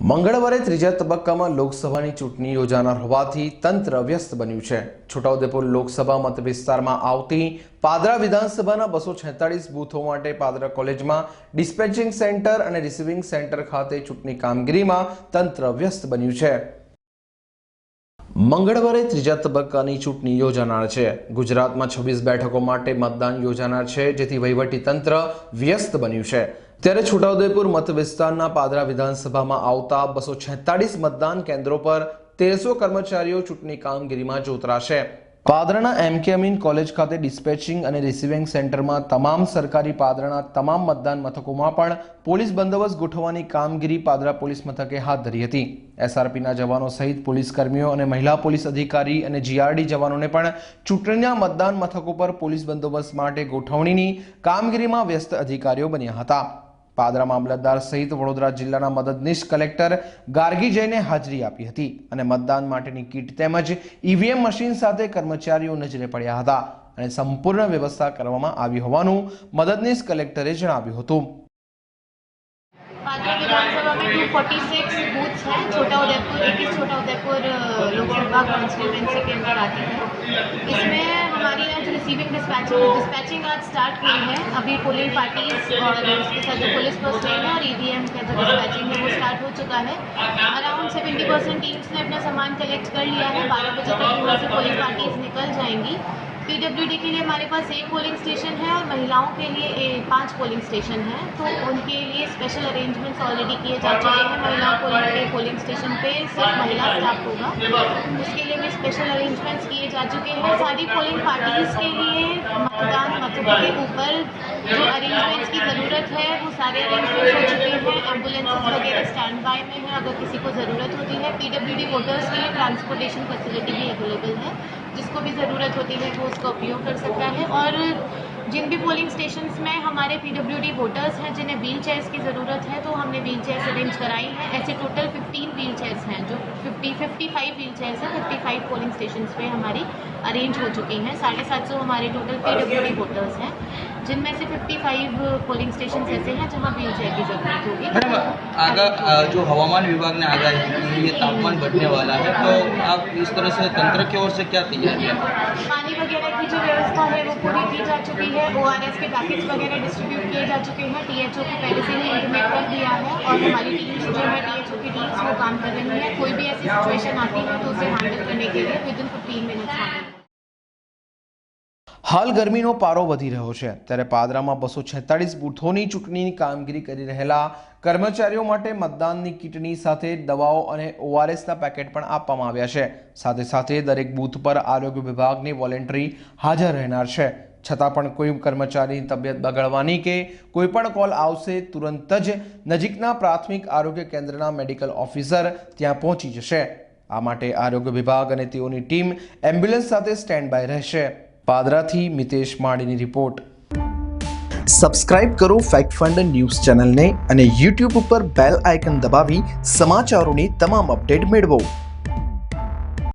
મંગળવારે ત્રીજા તબક્કામાં લોકસભાની ચૂંટણી યોજાનાર હોવાથી તંત્ર વ્યસ્ત બન્યું છે। છોટાઉદેપુર લોકસભા મત વિસ્તારમાં આવતી પાદરા વિધાનસભાના 246 બૂથો માટે પાદરા કોલેજમાં ડિસ્પેચિંગ સેન્ટર અને રિસીવિંગ સેન્ટર ખાતે ચૂંટણી કામગીરીમાં તંત્ર વ્યસ્ત બન્યું છે। મંગળવારે ત્રીજા તબક્કાની ચૂંટણી યોજાનાર છે। ગુજરાતમાં 26 બેઠકો માટે મતદાન યોજાનાર છે, જેથી વહીવટી તંત્ર વ્યસ્ત બન્યું છે। ત્યારે છોટાઉદેપુર મત વિસ્તારના પાદરા વિધાનસભામાં આવતા 246 મતદાન કેન્દ્રો પર 1300 કર્મચારીઓ ચૂંટણી કામગીરીમાં જોતરાશે। પાદરાના એમકે અમીન કોલેજ ખાતે ડિસ્પેચિંગ અને રિસીવિંગ સેન્ટરમાં તમામ સરકારી પાદરાના તમામ મતદાન મથકોમાં પણ પોલીસ બંદોબસ્ત ગોઠવવાની કામગીરી પાદરા પોલીસ મથકે હાથ ધરી હતી। એસઆરપીના જવાનો સહિત પોલીસ કર્મીઓ અને મહિલા પોલીસ અધિકારી અને જીઆરડી જવાનોને પણ ચૂંટણીના મતદાન મથકો પર પોલીસ બંદોબસ્ત માટે ગોઠવણીની કામગીરીમાં વ્યસ્ત અધિકારીઓ બન્યા હતા। પાદરા મામલતદાર સહિત વડોદરા જિલ્લાના મદદનીશ કલેક્ટર ગાર્ગી જઈને હાજરી આપી હતી અને મતદાન માટેની કીટ તેમજ ઈવીએમ મશીન સાથે કર્મચારીઓ નજરે પડ્યા હતા અને સંપૂર્ણ વ્યવસ્થા કરવામાં આવી હોવાનું મદદનીશ કલેક્ટરે જણાવ્યું હતું। पादरा विधानसभा में 246 बूथ हैं। छोटाउदेपुर 21 छोटाउदेपुर लोकसभा कॉन्स्टिट्यूंसी के अंदर आती है। इसमें हमारी आज रिसीविंग डिस्पैचिंग आज स्टार्ट हुई है। अभी पोलिंग पार्टीज और उसके साथ जो पुलिस पर्सनल है और ईवीएम का जो डिस्पैचिंग है वो स्टार्ट हो चुका है। अराउंड 70% टीम्स ने अपना सामान कलेक्ट कर लिया है। 12 बजे तक यहाँ से पोलिंग पार्टीज निकल जाएंगी। पीडब्ल्यूडी के लिए हमारे पास 1 पोलिंग स्टेशन है और महिलाओं के लिए 5 पोलिंग स्टेशन है, तो उनके लिए स्पेशल अरेंजमेंट्स ऑलरेडी किए जा चुके हैं। महिलाओं को लेकर पोलिंग स्टेशन पे सिर्फ महिला स्टाफ होगा, उसके लिए भी स्पेशल अरेंजमेंट्स किए जा चुके हैं। सारी पोलिंग पार्टीज के लिए मतदान मतों के ऊपर जो अरेंजमेंट्स की ज़रूरत है वो सारे अरेंजमेंट्स हो चुके हैं। एम्बुलेंसेस वगैरह स्टैंड बाय में है, अगर किसी को ज़रूरत होती है। पीडब्ल्यूडी वोटर्स के लिए ट्रांसपोर्टेशन फैसिलिटी भी अवेलेबल है, जिसको भी ज़रूरत होती है वो उसका उपयोग कर सकता है। और जिन भी पोलिंग स्टेशंस में हमारे पीडब्ल्यूडी वोटर्स हैं जिन्हें व्हील चेयर्स की ज़रूरत है, तो हमने व्हील चेयर्स अरेंज कराई हैं। ऐसे टोटल 15 व्हील चेयर्स हैं, जो 55 व्हील चेयर्स हैं 55 पोलिंग स्टेशंस पे हमारी अरेंज हो चुकी हैं। 750 हमारे टोटल पीडब्ल्यूडी वोटर्स हैं, जिनमें से 55 पोलिंग स्टेशन ऐसे हैं जहाँ व्हील चेयर की ज़रूरत होगी। मैडम, आगा जो हवामान विभाग ने आगाही की ये तापमान बढ़ने वाला है, तो आप इस तरह से तंत्र की ओर से क्या तैयारी है? पानी वगैरह की जो व्यवस्था है वो पूरी की जा चुकी है। ORS के पैकेट्स वगैरह डिस्ट्रीब्यूट किए जा चुके हैं। THO को पहले से ही इंटीमेट कर दिया है और हमारी टीम्स जो है THO की टीम्स वो काम कर रही है। कोई भी ऐसी सिचुएशन आती है तो उसे हैंडल करने के लिए विदिन 15 मिनट्स हैंडल। હાલ ગરમીનો પારો વધી રહ્યો છે, ત્યારે પાદરામાં 246 બૂથોની ચૂંટણીની કામગીરી કરી રહેલા કર્મચારીઓ માટે મતદાનની કીટની સાથે દવાઓ અને ORSના પેકેટ પણ આપવામાં આવ્યા છે। સાથે સાથે દરેક બૂથ પર આરોગ્ય વિભાગની વોલેન્ટરી હાજર રહેનાર છે। છતાં પણ કોઈ કર્મચારીની તબિયત બગડવાની કે કોઈ પણ કોલ આવશે તુરંત જ નજીકના પ્રાથમિક આરોગ્ય કેન્દ્રના મેડિકલ ઓફિસર ત્યાં પહોંચી જશે। આ માટે આરોગ્ય વિભાગ અને તેઓની ટીમ એમ્બ્યુલન્સ સાથે સ્ટેન્ડ બાય રહેશે। પાદરાથી મિતેશ માડીની રિપોર્ટ। સબસ્ક્રાઇબ કરો ફેક્ટ ફંડ ન્યૂઝ ચેનલને અને YouTube ઉપર બેલ આઇકન દબાવી સમાચારોની તમામ અપડેટ મેળવો।